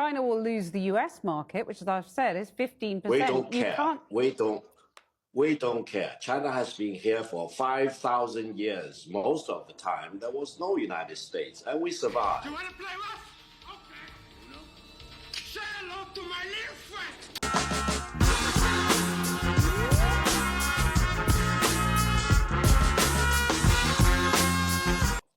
China will lose the US market, which, as I've said, is 15%. We don't care. We don't care. China has been here for 5,000 years. Most of the time, there was no United States, and we survived. You want to play rough? Okay. Say hello to my little friend.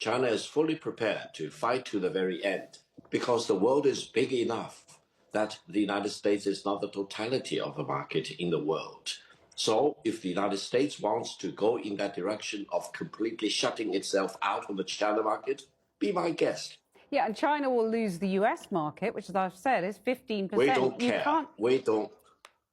China is fully prepared to fight to the very end because the world is big enough that the United States is not the totality of the market in the world. So if the United States wants to go in that direction of completely shutting itself out of the China market, be my guest. Yeah, and China will lose the US market, which, as I've said, is 15%. We don't care.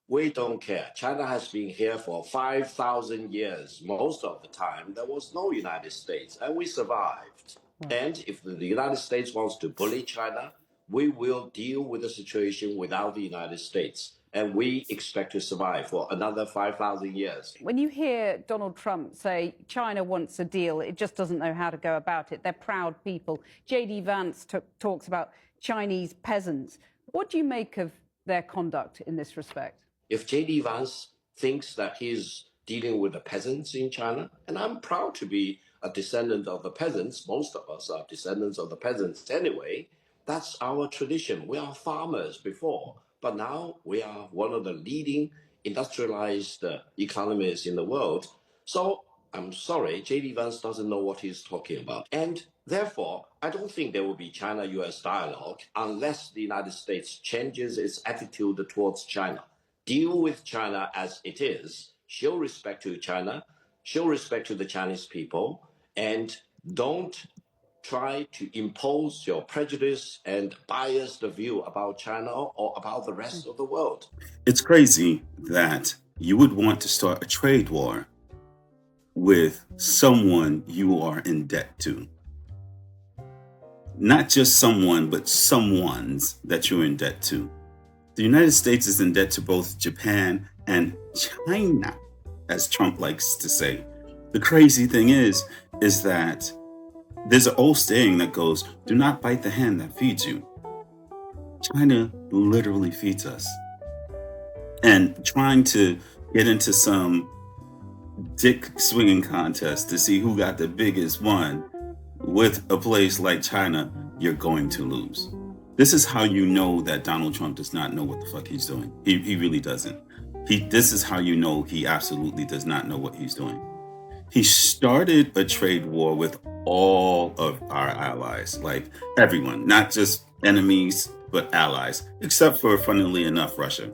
We don't care. China has been here for 5,000 years. Most of the time, there was no United States, and we survived. Right. And if the United States wants to bully China, we will deal with the situation without the United States. And we expect to survive for another 5,000 years. When you hear Donald Trump say China wants a deal, it just doesn't know how to go about it. They're proud people. J.D. Vance talks about Chinese peasants. What do you make of their conduct in this respect? If J.D. Vance thinks that he's dealing with the peasants in China, and I'm proud to be a descendant of the peasants, most of us are descendants of the peasants anyway, that's our tradition. We are farmers before, but now we are one of the leading industrialized economies in the world. So I'm sorry, J.D. Vance doesn't know what he's talking about. And therefore, I don't think there will be China-US dialogue unless the United States changes its attitude towards China. Deal with China as it is, show respect to China, show respect to the Chinese people, and don't try to impose your prejudice and biased view about China or about the rest of the world. It's crazy that you would want to start a trade war with someone you are in debt to. Not just someone, but someone's that you're in debt to. The United States is in debt to both Japan and China, as Trump likes to say. The crazy thing is that there's an old saying that goes, do not bite the hand that feeds you. China literally feeds us. And trying to get into some dick swinging contest to see who got the biggest one with a place like China, you're going to lose. This is how you know that Donald Trump does not know what the fuck he's doing. He really doesn't. This is how you know he absolutely does not know what he's doing. He started a trade war with all of our allies, like everyone, not just enemies, but allies, except for, funnily enough, Russia.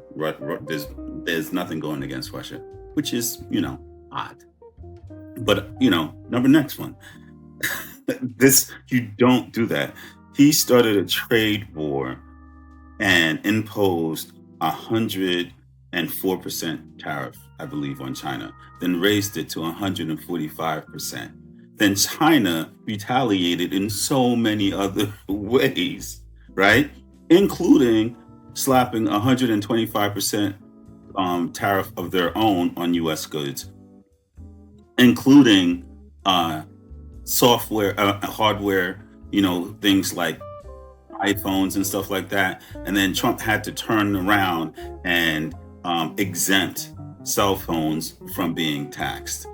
There's nothing going against Russia, which is, odd. But, next one. You don't do that. He started a trade war and imposed 104% tariff, I believe, on China, then raised it to 145%. Then China retaliated in so many other ways, right? Including slapping 125% tariff of their own on U.S. goods, including software, hardware, things like iPhones and stuff like that. And then Trump had to turn around and exempt cell phones from being taxed.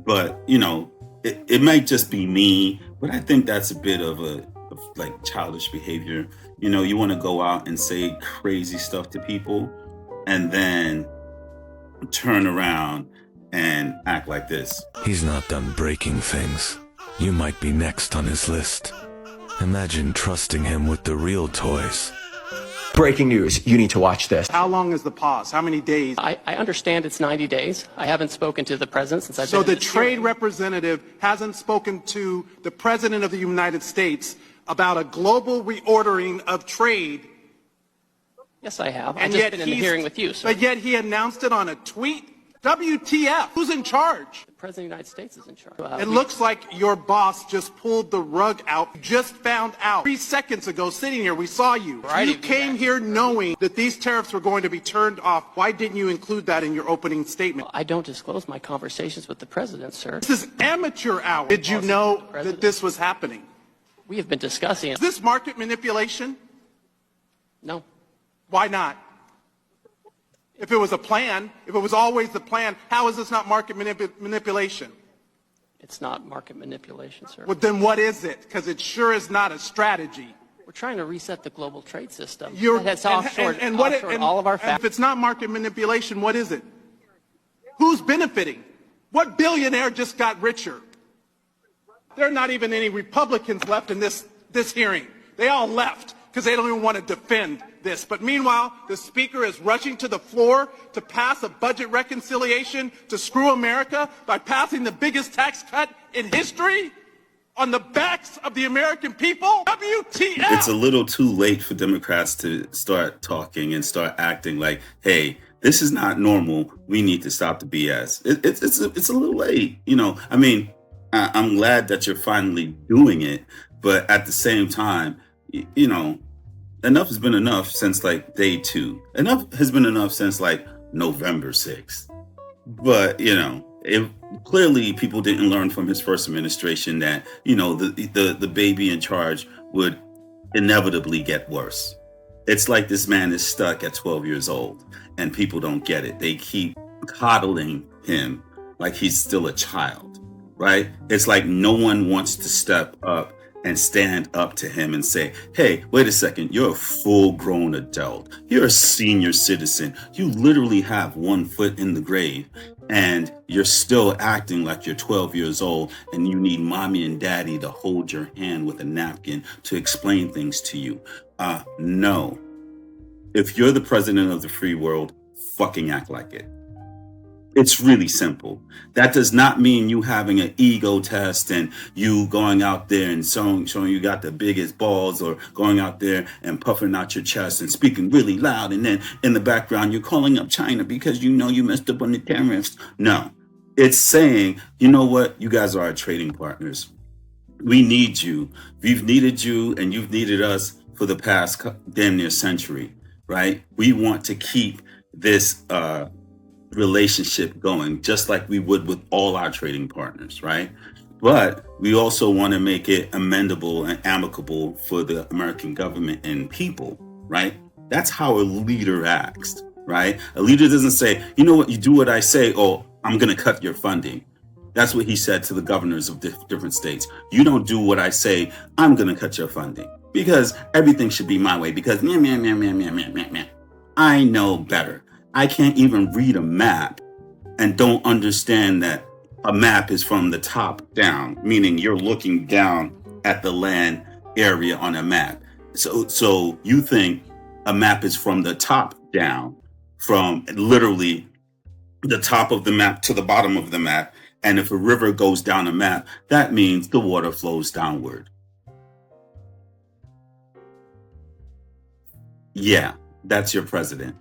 But, it might just be me, but I think that's a bit of childish behavior. You want to go out and say crazy stuff to people and then turn around and act like this. He's not done breaking things. You might be next on his list. Imagine trusting him with the real toys. Breaking news. You need to watch this. How long is the pause? How many days? I understand it's 90 days. I haven't spoken to the president since I've been. So the trade representative hasn't spoken to the president of the United States about a global reordering of trade. Yes, I have. I've just been in the hearing with you. But yet he announced it on a tweet. WTF? Who's in charge? The President of the United States is in charge. It looks like your boss just pulled the rug out. Just found out 3 seconds ago, sitting here, we saw you. You came here knowing that these tariffs were going to be turned off. Why didn't you include that in your opening statement? Well, I don't disclose my conversations with the president, sir. This is amateur hour. Did you know that this was happening? We have been discussing it. Is this market manipulation? No. Why not? If it was a plan, if it was always the plan, how is this not market manipulation? It's not market manipulation, sir. Well, then what is it? Because it sure is not a strategy. We're trying to reset the global trade system. And That's offshored all of our and factories. if it's not market manipulation, what is it? Who's benefiting? What billionaire just got richer? There are not even any Republicans left in this hearing. They all left because they don't even want to defend this. But meanwhile, the Speaker is rushing to the floor to pass a budget reconciliation to screw America by passing the biggest tax cut in history on the backs of the American people. WTF! It's a little too late for Democrats to start talking and start acting like, hey, this is not normal. We need to stop the BS. It's a little late. You know, I mean, I'm glad that you're finally doing it. But at the same time, you know, enough has been enough since like day 2. Enough has been enough since like November 6th. But, you know, clearly people didn't learn from his first administration that, you know, the baby in charge would inevitably get worse. It's like this man is stuck at 12 years old and people don't get it. They keep coddling him like he's still a child, right? It's like no one wants to step up and stand up to him and say, hey, wait a second, you're a full-grown adult. You're a senior citizen. You literally have one foot in the grave and you're still acting like you're 12 years old and you need mommy and daddy to hold your hand with a napkin to explain things to you. No. If you're the president of the free world, fucking act like it. It's really simple. That does not mean you having an ego test and you going out there and showing you got the biggest balls, or going out there and puffing out your chest and speaking really loud. And then in the background, you're calling up China because you know you messed up on the tariffs. No, it's saying, you know what? You guys are our trading partners. We need you. We've needed you and you've needed us for the past damn near century, right? We want to keep this, relationship going just like we would with all our trading partners, right? But we also want to make it amendable and amicable for the American government and people, right? That's how a leader acts, right? A leader doesn't say, you know what, you do what I say, or I'm going to cut your funding. That's what he said to the governors of different states. You don't do what I say, I'm going to cut your funding because everything should be my way because I know better. I can't even read a map and don't understand that a map is from the top down, meaning you're looking down at the land area on a map. So you think a map is from the top down, from literally the top of the map to the bottom of the map. And if a river goes down a map, that means the water flows downward. Yeah, that's your president.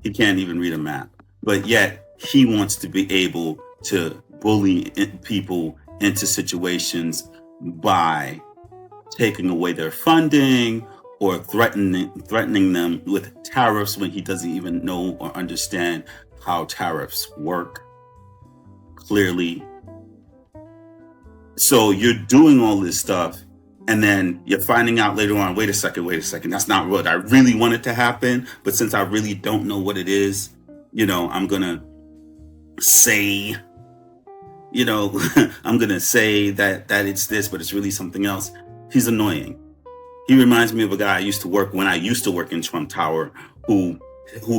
He can't even read a map, but yet he wants to be able to bully people into situations by taking away their funding or threatening them with tariffs when he doesn't even know or understand how tariffs work clearly. So you're doing all this stuff and then you're finding out later on, wait a second, that's not what I really want it to happen. But since I really don't know what it is, you know, I'm going to say, you know, I'm going to say that it's this, but it's really something else. He's annoying. He reminds me of a guy I used to work in Trump Tower, who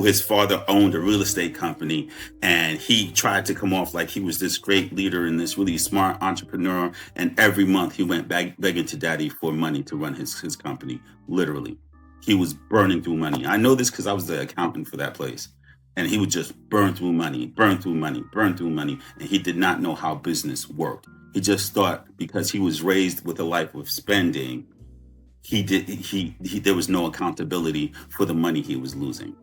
his father owned a real estate company, and he tried to come off like he was this great leader and this really smart entrepreneur. And every month he went begging to daddy for money to run his company. Literally, he was burning through money. I know this because I was the accountant for that place, and he would just burn through money. And he did not know how business worked. He just thought because he was raised with a life of spending, there was no accountability for the money he was losing.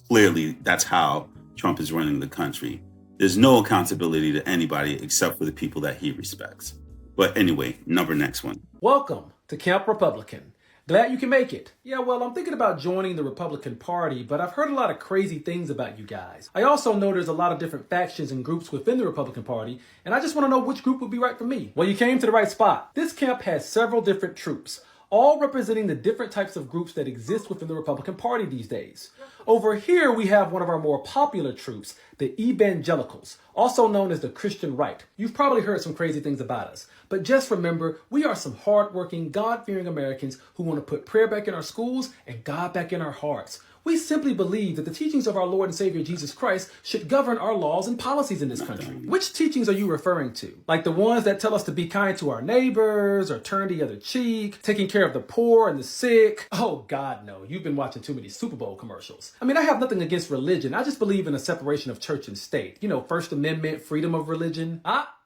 Clearly, that's how Trump is running the country. There's no accountability to anybody except for the people that he respects. But anyway, next one. Welcome to Camp Republican. Glad you can make it. Yeah, well, I'm thinking about joining the Republican Party, but I've heard a lot of crazy things about you guys. I also know there's a lot of different factions and groups within the Republican Party, and I just want to know which group would be right for me. Well, you came to the right spot. This camp has several different troops, all representing the different types of groups that exist within the Republican Party these days. Over here, we have one of our more popular troops, the evangelicals, also known as the Christian right. You've probably heard some crazy things about us, but just remember, we are some hardworking, God-fearing Americans who want to put prayer back in our schools and God back in our hearts. We simply believe that the teachings of our Lord and Savior Jesus Christ should govern our laws and policies in this country. Which teachings are you referring to? Like the ones that tell us to be kind to our neighbors or turn the other cheek, taking care of the poor and the sick? Oh God, no. You've been watching too many Super Bowl commercials. I mean, I have nothing against religion. I just believe in a separation of church and state. You know, First Amendment, freedom of religion.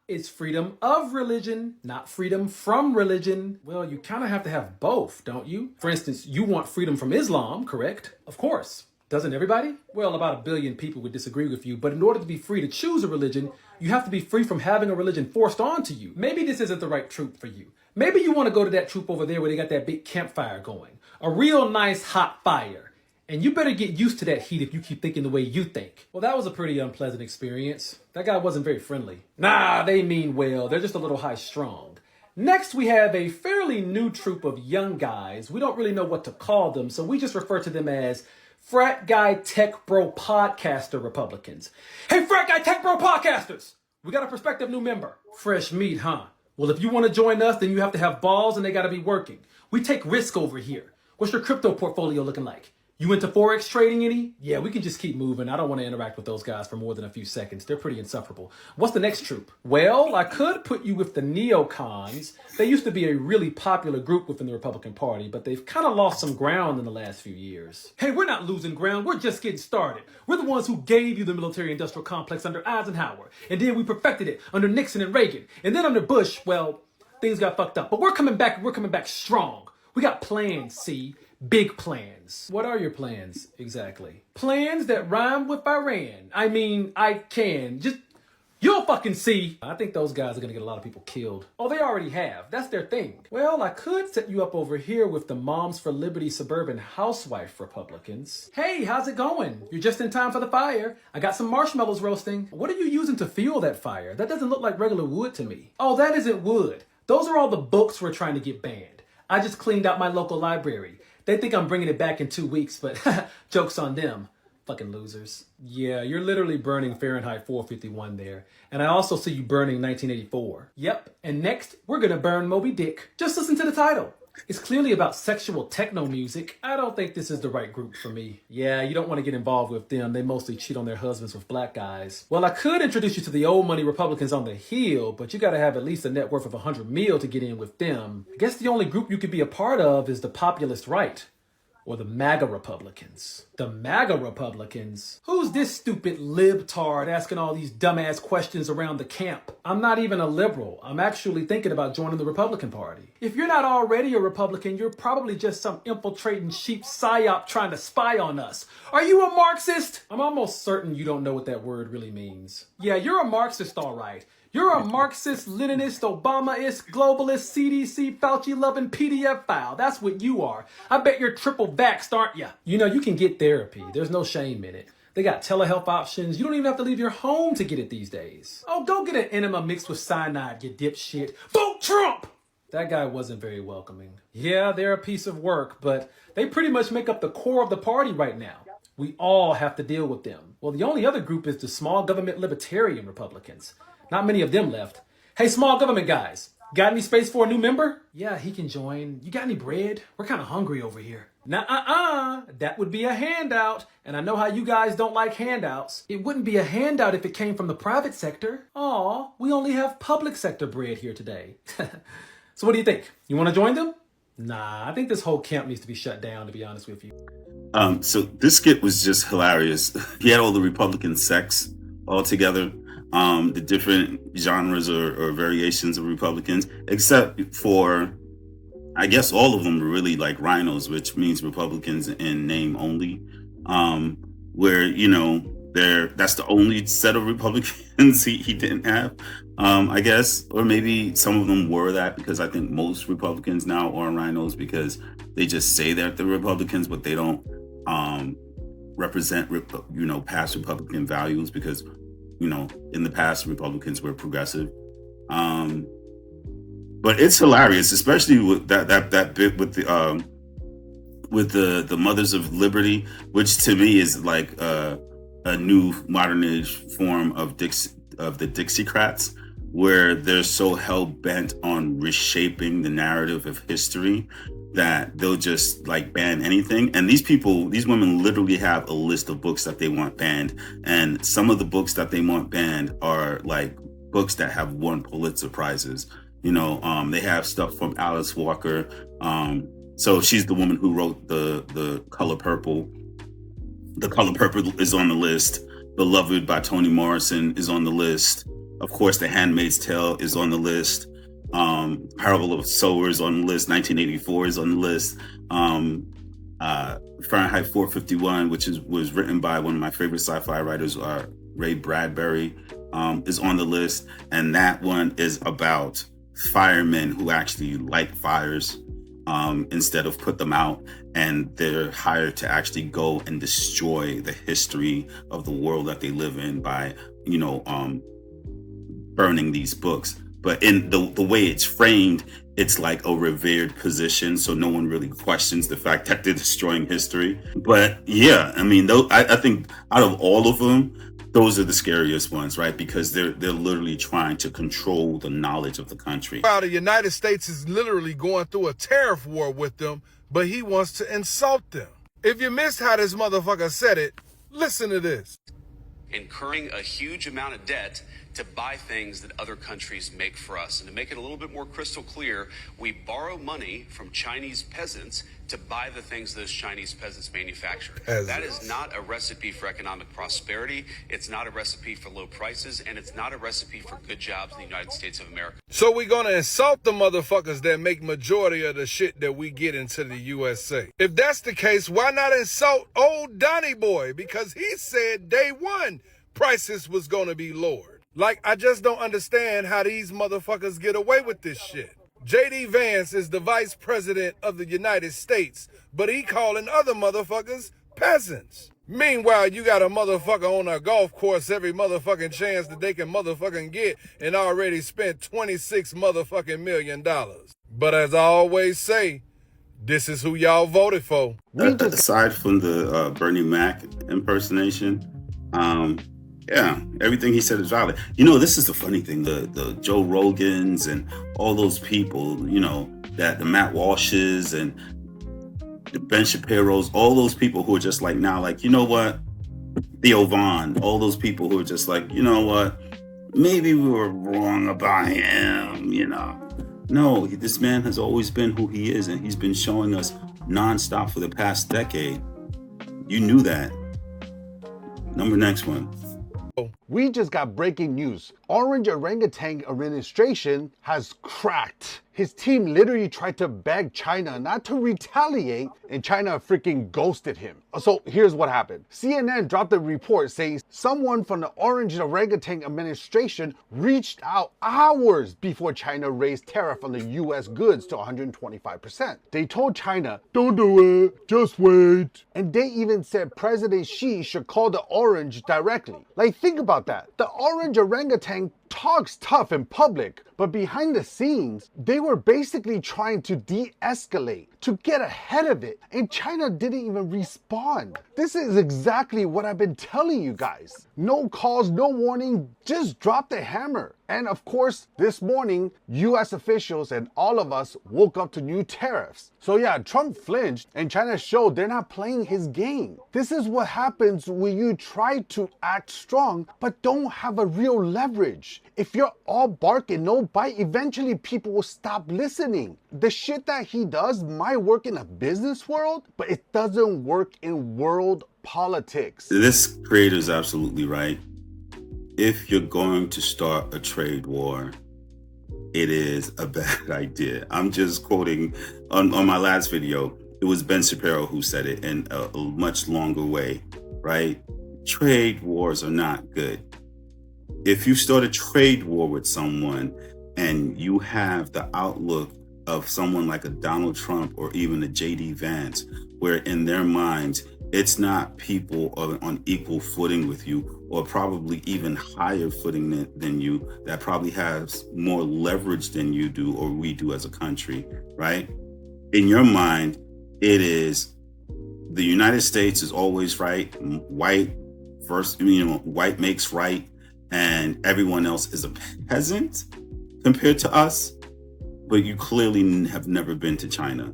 It's freedom of religion, not freedom from religion. Well, you kind of have to have both, don't you? For instance, you want freedom from Islam, correct? Of course. Doesn't everybody? Well, about 1 billion people would disagree with you, but in order to be free to choose a religion, you have to be free from having a religion forced onto you. Maybe this isn't the right troop for you. Maybe you want to go to that troop over there where they got that big campfire going. A real nice hot fire. And you better get used to that heat if you keep thinking the way you think. Well, that was a pretty unpleasant experience. That guy wasn't very friendly. Nah, they mean well. They're just a little high-strung. Next, we have a fairly new troop of young guys. We don't really know what to call them, so we just refer to them as Frat Guy Tech Bro Podcaster Republicans. Hey, Frat Guy Tech Bro Podcasters! We got a prospective new member. Fresh meat, huh? Well, if you want to join us, then you have to have balls and they got to be working. We take risk over here. What's your crypto portfolio looking like? You into Forex trading any? Yeah, we can just keep moving. I don't want to interact with those guys for more than a few seconds. They're pretty insufferable. What's the next troop? Well, I could put you with the neocons. They used to be a really popular group within the Republican Party, but they've kind of lost some ground in the last few years. Hey, we're not losing ground. We're just getting started. We're the ones who gave you the military-industrial complex under Eisenhower. And then we perfected it under Nixon and Reagan. And then under Bush, well, things got fucked up. But we're coming back. We're coming back strong. We got plans, see? Big plans. What are your plans, exactly? Plans that rhyme with Iran. I mean, I can. Just, you'll fucking see. I think those guys are gonna get a lot of people killed. Oh, they already have. That's their thing. Well, I could set you up over here with the Moms for Liberty Suburban Housewife Republicans. Hey, how's it going? You're just in time for the fire. I got some marshmallows roasting. What are you using to fuel that fire? That doesn't look like regular wood to me. Oh, that isn't wood. Those are all the books we're trying to get banned. I just cleaned out my local library. They think I'm bringing it back in 2 weeks, but joke's on them. Fucking losers. Yeah, you're literally burning Fahrenheit 451 there. And I also see you burning 1984. Yep, and next, we're gonna burn Moby Dick. Just listen to the title. It's clearly about sexual techno music. I don't think this is the right group for me. Yeah, you don't want to get involved with them. They mostly cheat on their husbands with black guys. Well, I could introduce you to the old money Republicans on the Hill, but you gotta have at least a net worth of 100 mil to get in with them. I guess the only group you could be a part of is the populist right. Or the MAGA Republicans. The MAGA Republicans? Who's this stupid libtard asking all these dumbass questions around the camp? I'm not even a liberal. I'm actually thinking about joining the Republican Party. If you're not already a Republican, you're probably just some infiltrating sheep psyop trying to spy on us. Are you a Marxist? I'm almost certain you don't know what that word really means. Yeah, you're a Marxist, all right. You're a Marxist, Leninist, Obamaist, globalist, CDC, Fauci-loving PDF file. That's what you are. I bet you're triple vaxxed, aren't you? You know, you can get therapy. There's no shame in it. They got telehealth options. You don't even have to leave your home to get it these days. Oh, go get an enema mixed with cyanide, you dipshit. Vote Trump! That guy wasn't very welcoming. Yeah, they're a piece of work, but they pretty much make up the core of the party right now. We all have to deal with them. Well, the only other group is the small government libertarian Republicans. Not many of them left. Hey, small government guys, got any space for a new member? Yeah, he can join. You got any bread? We're kind of hungry over here. Nah, that would be a handout. And I know how you guys don't like handouts. It wouldn't be a handout if it came from the private sector. Aw, we only have public sector bread here today. So what do you think? You want to join them? Nah, I think this whole camp needs to be shut down, to be honest with you. So this skit was just hilarious. He had all the Republican sects all together. The different genres or variations of Republicans, except for, I guess all of them were really like rhinos, which means Republicans in name only, where, you know, that's the only set of Republicans he didn't have, I guess, or maybe some of them were that, because I think most Republicans now are rhinos because they just say that they're Republicans, but they don't represent, you know, past Republican values, because you know, in the past, Republicans were progressive. But But it's hilarious, especially with that bit with the Mothers of Liberty, which to me is like a new modern age form of the Dixiecrats, where they're so hell bent on reshaping the narrative of history that they'll just like ban anything. And these women literally have a list of books that they want banned, and some of the books that they want banned are like books that have won Pulitzer Prizes. They have stuff from Alice Walker. So she's the woman who wrote the Color Purple. The Color Purple is on the list. Beloved by Toni Morrison is on the list. Of course, The Handmaid's Tale is on the list. Parable of Sower is on the list. 1984 is on the list. Fahrenheit 451, which was written by one of my favorite sci-fi writers, Ray Bradbury, is on the list. And that one is about firemen who actually light fires instead of put them out, and they're hired to actually go and destroy the history of the world that they live in by burning these books. But in the way it's framed, it's like a revered position, so no one really questions the fact that they're destroying history. But yeah, I mean, I think out of all of them, those are the scariest ones, right? Because they're literally trying to control the knowledge of the country. While the United States is literally going through a tariff war with them, but he wants to insult them. If you missed how this motherfucker said it, listen to this. Incurring a huge amount of debt to buy things that other countries make for us. And to make it a little bit more crystal clear, we borrow money from Chinese peasants to buy the things those Chinese peasants manufacture. That is not a recipe for economic prosperity. It's not a recipe for low prices, and it's not a recipe for good jobs in the United States of America. So we're gonna insult the motherfuckers that make majority of the shit that we get into the USA. If that's the case, why not insult old Donnie Boy? Because he said day one prices was gonna be lowered. Like, I just don't understand how these motherfuckers get away with this shit. J.D. Vance is the vice president of the United States, but he calling other motherfuckers peasants. Meanwhile, you got a motherfucker on a golf course every motherfucking chance that they can motherfucking get and already spent $26 motherfucking million. But as I always say, this is who y'all voted for. Aside from the Bernie Mac impersonation, yeah, everything he said is valid. This is the funny thing. The Joe Rogans and all those people, that the Matt Walshes and the Ben Shapiro's, all those people who are just like now, like, you know what? Theo Vaughn, all those people who are just like, you know what? Maybe we were wrong about him, No, this man has always been who he is, and he's been showing us nonstop for the past decade. You knew that. Next one. We just got breaking news. Orange Orangutan administration has cracked. His team literally tried to beg China not to retaliate, and China freaking ghosted him. So here's what happened. CNN dropped a report saying someone from the Orange Orangutan administration reached out hours before China raised tariff on the US goods to 125%. They told China, don't do it, just wait. And they even said President Xi should call the Orange directly. Like, think about that. The Orange Orangutan talks tough in public, but behind the scenes, they were basically trying to de-escalate, to get ahead of it, and China didn't even respond. This is exactly what I've been telling you guys. No calls, no warning, just drop the hammer. And of course, this morning, US officials and all of us woke up to new tariffs. So yeah, Trump flinched and China showed they're not playing his game. This is what happens when you try to act strong, but don't have a real leverage. If you're all bark and no bite, eventually people will stop listening. The shit that he does might work in a business world, but it doesn't work in world politics. This creator is absolutely right. If you're going to start a trade war, it is a bad idea. I'm just quoting on my last video. It was Ben Shapiro who said it in a much longer way, right? Trade wars are not good. If you start a trade war with someone and you have the outlook of someone like a Donald Trump or even a J.D. Vance, where in their minds, It's not people on equal footing with you, or probably even higher footing than you, that probably has more leverage than you do or we do as a country, right? In your mind, it is the United States is always right, white first, white makes right, and everyone else is a peasant compared to us. But you clearly have never been to China.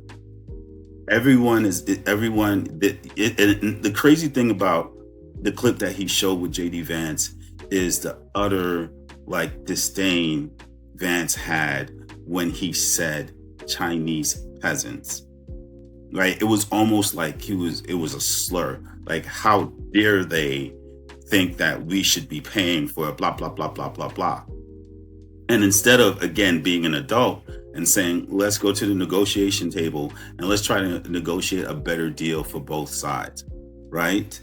And the crazy thing about the clip that he showed with JD Vance is the utter disdain Vance had when he said Chinese peasants. Right? It was almost like it was a slur. Like, how dare they think that we should be paying for blah blah blah blah blah blah. And instead of, again, being an adult and saying, let's go to the negotiation table and let's try to negotiate a better deal for both sides, right?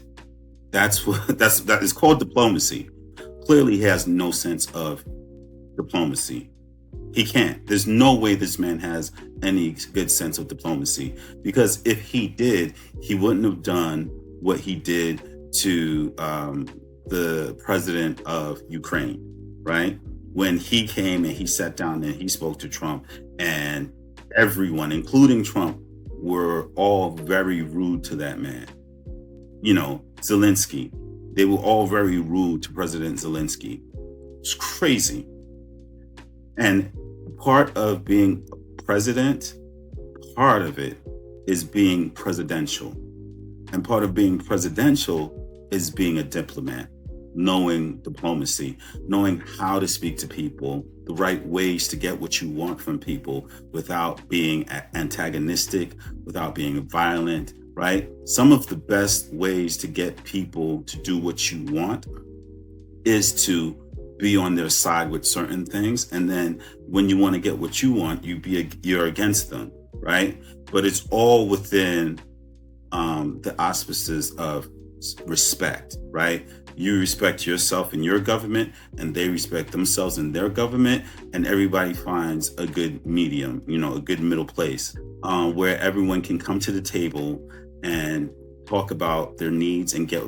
That is called diplomacy. Clearly, he has no sense of diplomacy. He can't. There's no way this man has any good sense of diplomacy, because if he did, he wouldn't have done what he did to the president of Ukraine, right? When he came and he sat down and he spoke to Trump, and everyone, including Trump, were all very rude to that man. Zelensky, they were all very rude to President Zelensky. It's crazy. And part of being president, part of it is being presidential. And part of being presidential is being a diplomat. Knowing diplomacy, knowing how to speak to people, the right ways to get what you want from people without being antagonistic, without being violent, right? Some of the best ways to get people to do what you want is to be on their side with certain things. And then when you want to get what you want, you're against them, right? But it's all within the auspices of respect, right? You respect yourself and your government, and they respect themselves and their government, and everybody finds a good medium, a good middle place, where everyone can come to the table and talk about their needs and get,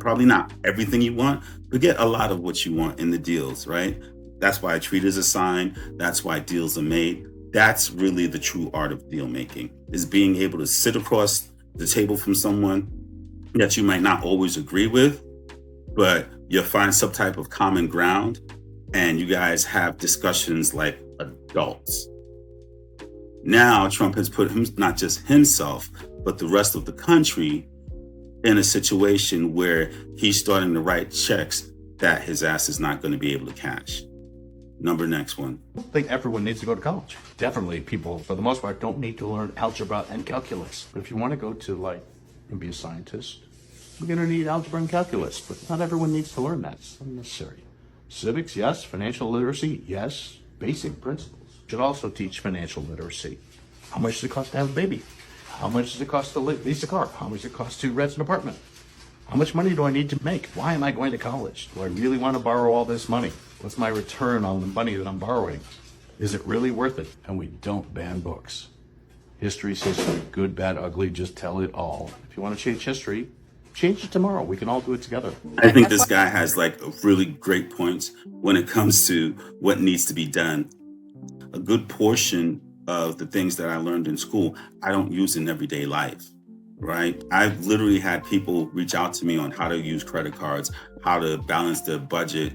probably not everything you want, but get a lot of what you want in the deals, right? That's why a treaty is a sign. That's why deals are made. That's really the true art of deal making, is being able to sit across the table from someone that you might not always agree with, but you'll find some type of common ground, and you guys have discussions like adults. Now, Trump has put not just himself, but the rest of the country in a situation where he's starting to write checks that his ass is not going to be able to cash. Next one. I think everyone needs to go to college. Definitely people, for the most part, don't need to learn algebra and calculus. But if you want to go to and be a scientist, we're going to need algebra and calculus, but not everyone needs to learn that. It's unnecessary. Civics, yes. Financial literacy, yes. Basic principles. Should also teach financial literacy. How much does it cost to have a baby? How much does it cost to lease a car? How much does it cost to rent an apartment? How much money do I need to make? Why am I going to college? Do I really want to borrow all this money? What's my return on the money that I'm borrowing? Is it really worth it? And we don't ban books. History's history. Good, bad, ugly, just tell it all. If you want to change history, change it tomorrow. We can all do it together. I think this guy has really great points when it comes to what needs to be done. A good portion of the things that I learned in school, I don't use in everyday life, right? I've literally had people reach out to me on how to use credit cards, how to balance their budget,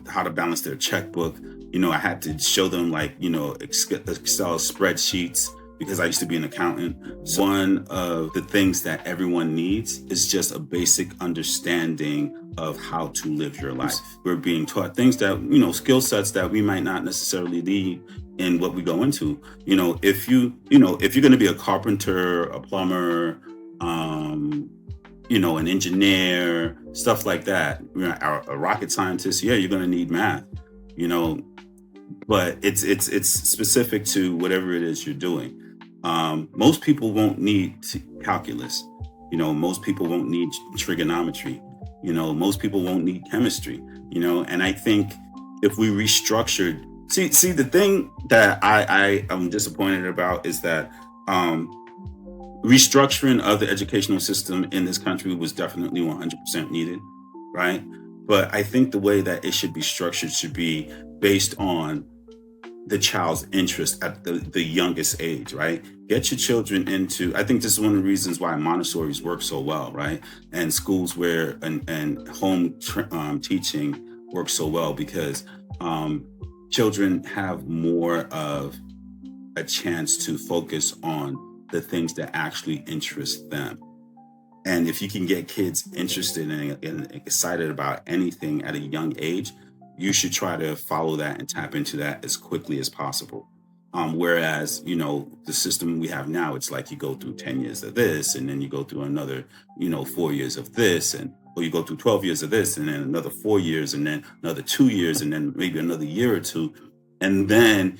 how to balance their checkbook. I had to show them Excel spreadsheets, because I used to be an accountant. One of the things that everyone needs is just a basic understanding of how to live your life. We're being taught things that, skill sets that we might not necessarily need in what we go into. If you're going to be a carpenter, a plumber, an engineer, stuff like that, a rocket scientist, you're going to need math, but it's specific to whatever it is you're doing. Most people won't need calculus. Most people won't need trigonometry. Most people won't need chemistry. And I think if we restructured, see, the thing that I am disappointed about is that restructuring of the educational system in this country was definitely 100% needed, right? But I think the way that it should be structured should be based on the child's interest at the youngest age, right? Get your children into, I think this is one of the reasons why Montessori's work so well, right? And schools where, and home teaching works so well, because children have more of a chance to focus on the things that actually interest them. And if you can get kids interested and excited about anything at a young age, you should try to follow that and tap into that as quickly as possible. Whereas, you know, the system we have now, it's like you go through 10 years of this, and then you go through another, 4 years of this, or you go through 12 years of this, and then another 4 years, and then another 2 years, and then maybe another year or two. And then,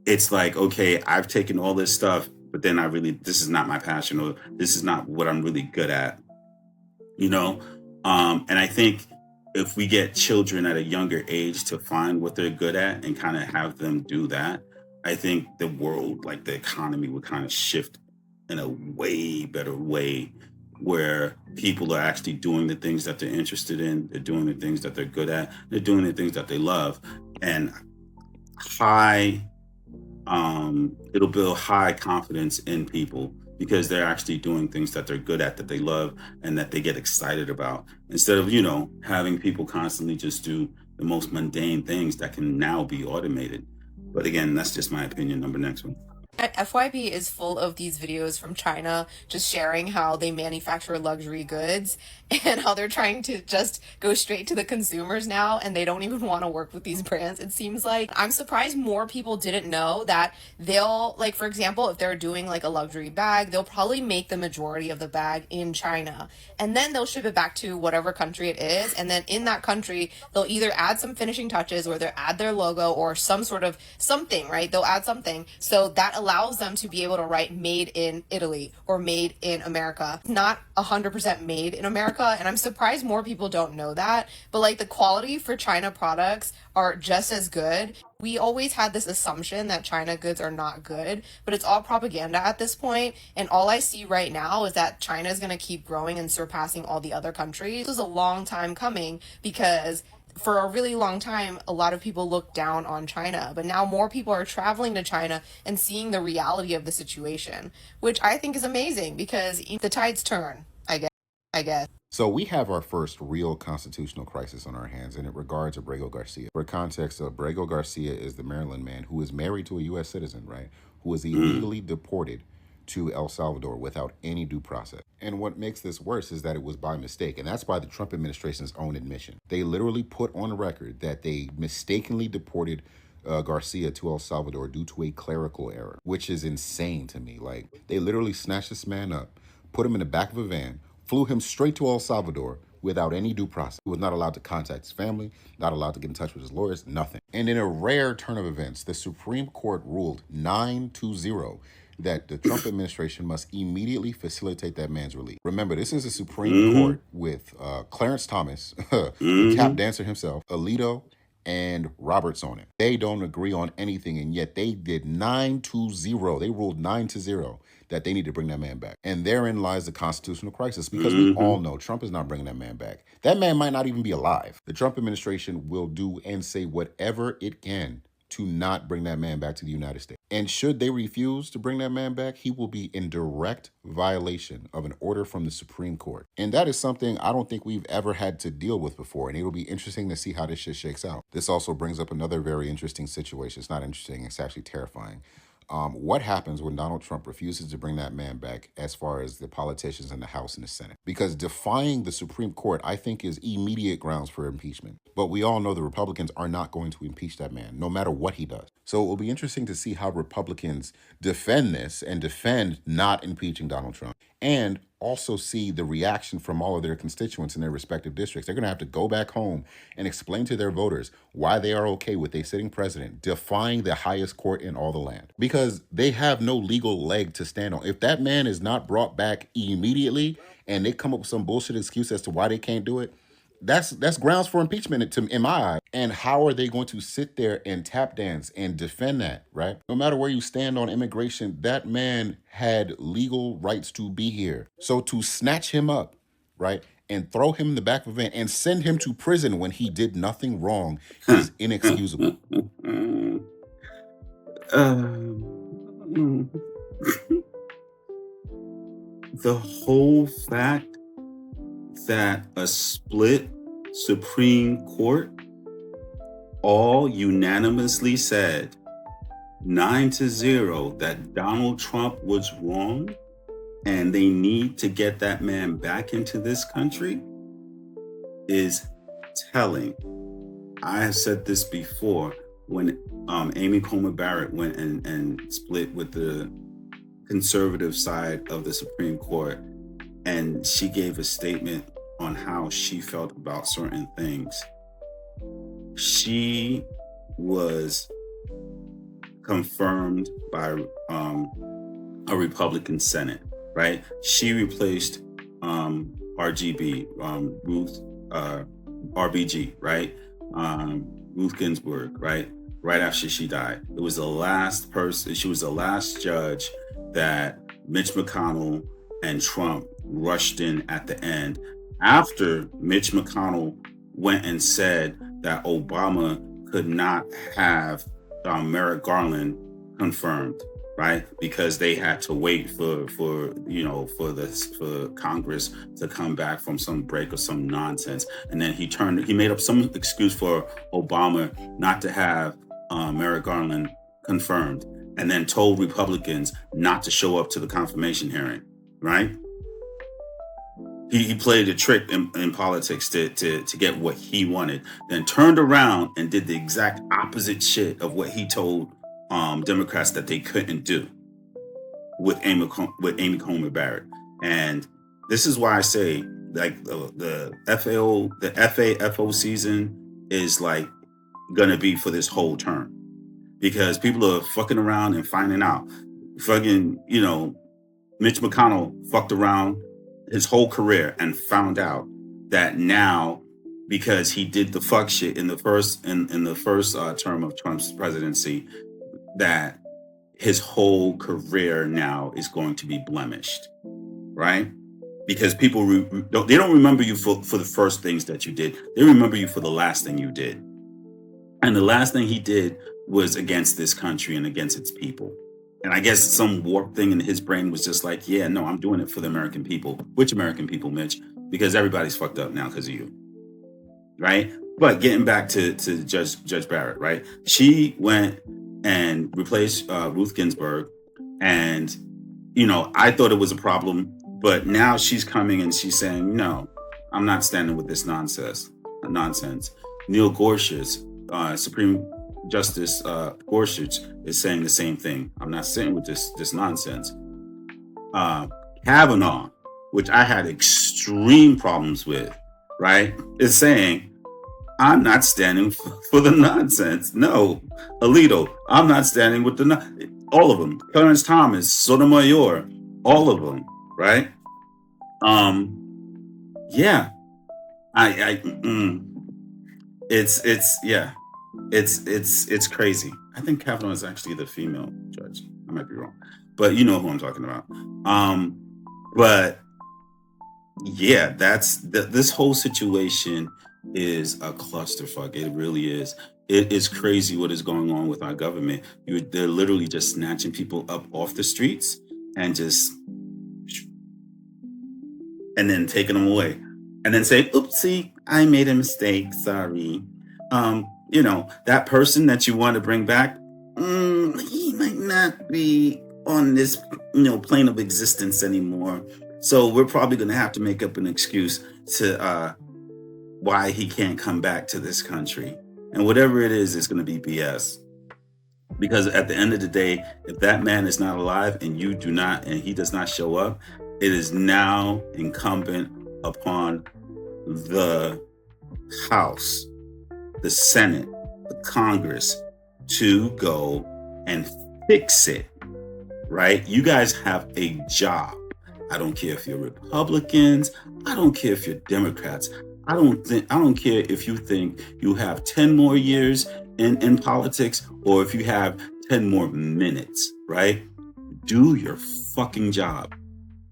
it's like, okay, I've taken all this stuff, but then this is not my passion, or this is not what I'm really good at, And I think if we get children at a younger age to find what they're good at and kind of have them do that, I think the world, like the economy, would kind of shift in a way better way, where people are actually doing the things that they're interested in, they're doing the things that they're good at, they're doing the things that they love, and it'll build high confidence in people, because they're actually doing things that they're good at, that they love, and that they get excited about, instead of, having people constantly just do the most mundane things that can now be automated. But again, that's just my opinion. Number next one. FYP is full of these videos from China just sharing how they manufacture luxury goods and how they're trying to just go straight to the consumers now, and they don't even want to work with these brands, it seems like. I'm surprised more people didn't know that they'll, like, for example, if they're doing like a luxury bag, they'll probably make the majority of the bag in China, and then they'll ship it back to whatever country it is, and then in that country they'll either add some finishing touches, or they'll add their logo or some sort of something, right? They'll add something, so that allows them to be able to write made in Italy or made in America. Not 100% made in America, and I'm surprised more people don't know that, but like the quality for China products are just as good. We always had this assumption that China goods are not good, but it's all propaganda at this point, and all I see right now is that China is going to keep growing and surpassing all the other countries. This is a long time coming, because for a really long time, a lot of people looked down on China, but now more people are traveling to China and seeing the reality of the situation, which I think is amazing, because the tides turn, I guess. So we have our first real constitutional crisis on our hands, and it regards Abrego Garcia. For context, Abrego Garcia is the Maryland man who is married to a U.S. citizen, right? Who was illegally deported to El Salvador without any due process. And what makes this worse is that it was by mistake, and that's by the Trump administration's own admission. They literally put on record that they mistakenly deported Garcia to El Salvador due to a clerical error, which is insane to me. Like, they literally snatched this man up, put him in the back of a van, flew him straight to El Salvador without any due process. He was not allowed to contact his family, not allowed to get in touch with his lawyers, nothing. And in a rare turn of events, the Supreme Court ruled 9-0 that the Trump administration must immediately facilitate that man's release. Remember, this is a Supreme Court with Clarence Thomas, the tap dancer himself, Alito, and Roberts on it. They don't agree on anything, and yet they did 9-0. They ruled 9-0 that they need to bring that man back. And therein lies the constitutional crisis, because we all know Trump is not bringing that man back. That man might not even be alive. The Trump administration will do and say whatever it can to not bring that man back to the United States. And should they refuse to bring that man back, he will be in direct violation of an order from the Supreme Court. And that is something I don't think we've ever had to deal with before. And it will be interesting to see how this shit shakes out. This also brings up another very interesting situation. It's not interesting, it's actually terrifying. What happens when Donald Trump refuses to bring that man back, as far as the politicians in the House and the Senate? Because defying the Supreme Court, I think, is immediate grounds for impeachment. But we all know the Republicans are not going to impeach that man, no matter what he does. So it will be interesting to see how Republicans defend this and defend not impeaching Donald Trump, and also see the reaction from all of their constituents in their respective districts. They're going to have to go back home and explain to their voters why they are okay with a sitting president defying the highest court in all the land, because they have no legal leg to stand on. If that man is not brought back immediately and they come up with some bullshit excuse as to why they can't do it, That's grounds for impeachment in my eye. And how are they going to sit there and tap dance and defend that, right? No matter where you stand on immigration, that man had legal rights to be here. So to snatch him up, right, and throw him in the back of a van and send him to prison when he did nothing wrong is inexcusable. The whole fact that a split Supreme Court all unanimously said 9-0 that Donald Trump was wrong and they need to get that man back into this country is telling. I have said this before when Amy Coney Barrett went and split with the conservative side of the Supreme Court, and she gave a statement on how she felt about certain things. She was confirmed by a Republican Senate, right? She replaced RBG, right? Ruth Ginsburg, right? Right after she died. It was the last person, she was the last judge that Mitch McConnell and Trump rushed in at the end. After Mitch McConnell went and said that Obama could not have Merrick Garland confirmed, right? Because they had to wait for Congress to come back from some break or some nonsense. And then he made up some excuse for Obama not to have Merrick Garland confirmed, and then told Republicans not to show up to the confirmation hearing, right? He played a trick in politics to get what he wanted, then turned around and did the exact opposite shit of what he told Democrats that they couldn't do with Amy Coney Barrett. And this is why I say, like, the FA-FO season is like gonna be for this whole term, because people are fucking around and finding out. Fucking, Mitch McConnell fucked around his whole career and found out that now, because he did the fuck shit in the first term of Trump's presidency, that his whole career now is going to be blemished, right? Because people they don't remember you for the first things that you did. They remember you for the last thing you did. And the last thing he did was against this country and against its people. And I guess some warped thing in his brain was just like, yeah, no, I'm doing it for the American people. Which American people, Mitch? Because everybody's fucked up now because of you, right? But getting back to Judge Barrett, right? She went and replaced Ruth Ginsburg. And, I thought it was a problem. But now she's coming and she's saying, no, I'm not standing with this nonsense. Neil Gorsuch, Supreme Justice Gorsuch, is saying the same thing. I'm not sitting with this nonsense. Kavanaugh, which I had extreme problems with, right, is saying, I'm not standing for the nonsense. No, Alito, I'm not standing with all of them. Clarence Thomas, Sotomayor, all of them, right? Yeah, it's crazy. I think Kavanaugh is actually the female judge. I might be wrong, but you know who I'm talking about. But yeah, this whole situation is a clusterfuck. It really is. It is crazy what is going on with our government. They're literally just snatching people up off the streets and then taking them away, and then say, "Oopsie, I made a mistake. Sorry." That person that you want to bring back, he might not be on this, plane of existence anymore. So we're probably going to have to make up an excuse to why he can't come back to this country. And whatever it is, it's going to be BS. Because at the end of the day, if that man is not alive and you do not, and he does not show up, it is now incumbent upon the House, the Senate, the Congress to go and fix it, right? You guys have a job. I don't care if you're Republicans. I don't care if you're Democrats. I don't care if you think you have 10 more years in politics or if you have 10 more minutes, right? Do your fucking job.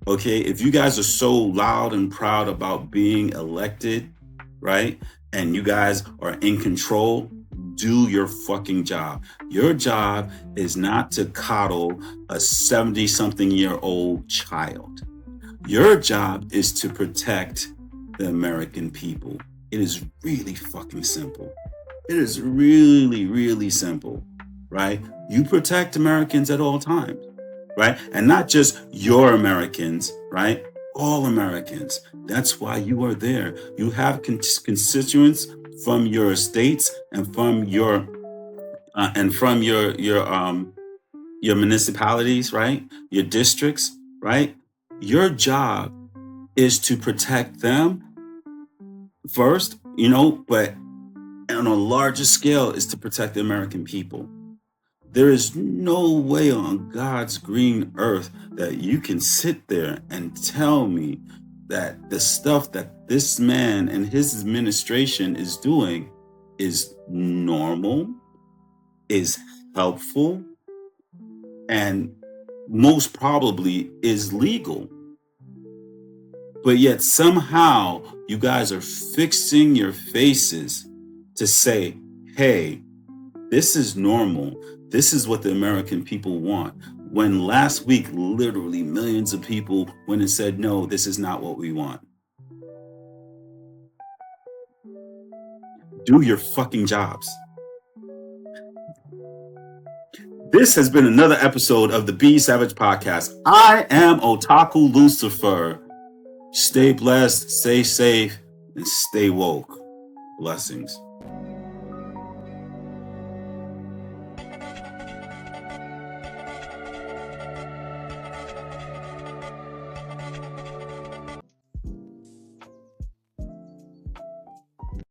Okay? If you guys are so loud and proud about being elected, right? And you guys are in control, do your fucking job. Your job is not to coddle a 70-something-year-old child. Your job is to protect the American people. It is really fucking simple. It is really, really simple, right? You protect Americans at all times, right? And not just your Americans, right? All Americans. That's why you are there. You have constituents from your states and from your municipalities, right? Your districts, right? Your job is to protect them first, but on a larger scale is to protect the American people. There is no way on God's green earth that you can sit there and tell me that the stuff that this man and his administration is doing is normal, is helpful, and most probably is legal. But yet somehow you guys are fixing your faces to say, hey, this is normal. This is what the American people want. When last week, literally millions of people went and said, no, this is not what we want. Do your fucking jobs. This has been another episode of the Be Savage Podcast. I am Otaku Lucifer. Stay blessed, stay safe, and stay woke. Blessings.